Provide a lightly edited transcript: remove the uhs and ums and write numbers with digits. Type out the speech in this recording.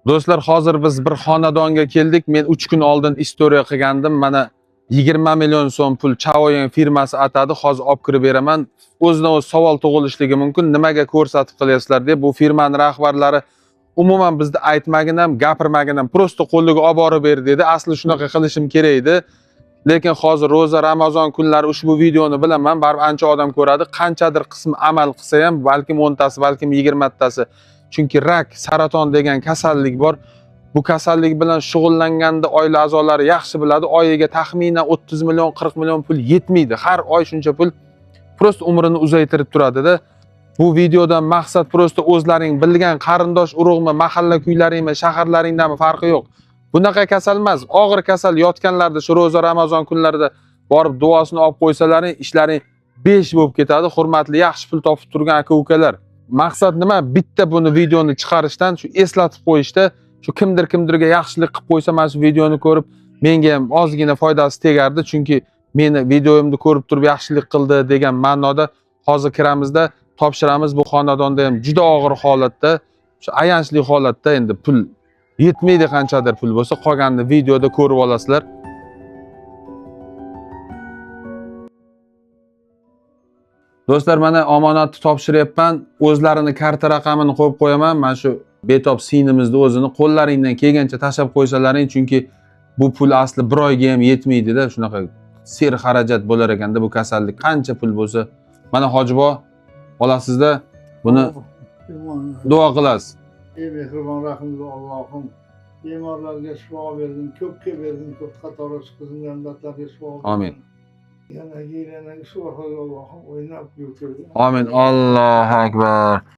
Do'stlar, hozir biz bir xonadonga keldik. Men 3 kun oldin istoriya qilgandim. Mana 20 million so'm pul Chavoyen firmasi atadi. Hozir olib kirib beraman. O'zidan-o'z savol tug'ilishligi mumkin. Nimaga ko'rsatib qilyapsizlar deb. Bu firmaning rahbarlari umuman bizda aytmagin ham, gapirmagin ham, prosta qo'liga olib borib ber dedi. Asli shunaqa qilishim kerak edi. Lekin hozir roza Ramazon kunlari ushbu videoni bilaman, baribir ancha odam ko'radi. Qanchadir qismi amal qilsa ham, balkim 10 tasi, balkim 20 tasi. Chunki rak, saraton degan kasallik bor. Bu kasallik bilan shug'ullanganda oila a'zolari yaxshi biladi. Oyiga taxminan 30 million, 40 million pul yetmaydi. Har oy shuncha pul prosta umrini uzaytirib turadi-da. Bu videodan maqsad prosta o'zlaring bilgan qarindosh urug'mi, mahalla kuylaringmi, shaharlaringdanmi farqi yo'q. Bunaqa kasal emas. Og'ir kasal yotganlarda shu roza Ramazon kunlarida borib duosini olib qo'ysalaring, ishlaring 5 bo'lib ketadi. Hurmatli, yaxshi pul topib turgan aka-ukalar. Maqsad nima? Bitta buni videoni chiqarishdan, shu eslatib qo'yishda, shu kimdirga yaxshilik qilib qo'ysa, mana shu videoni ko'rib, menga ham ozgina foydasi tegardi, chunki meni videoyimni ko'rib turib yaxshilik qildi degan ma'noda hozir kiramizda topshiramiz. Bu xonadonda ham juda og'ir holatda, shu ayanchli holatda endi pul yetmaydi, qanchadir pul bo'lsa, qolganini videoda ko'rib olasizlar. Do'stlar, mana omonatni topshiryapman. O'zlarini karta raqamini qo'yib qo'yaman. Mana shu betob sinimizni o'zini qo'llaringdan kelgancha tashab qo'ysalaring, chunki bu pul asli bir oyga ham yetmaydi-da. Shunaqa ser xarajat bo'lar ekanda bu kasallik. Qancha pul bo'lsa, mana Hojibo olasizda, buni duo qilasiz. Ey mehribon rahimli Allohim, bemorlarga shifo bergin, ko'pga bergin, ko'p qatori chiqizgan dardlarga shifo bergin. Amin. Yana shifo Allohim o'ynab yurgin. Amin. Allohu akbar.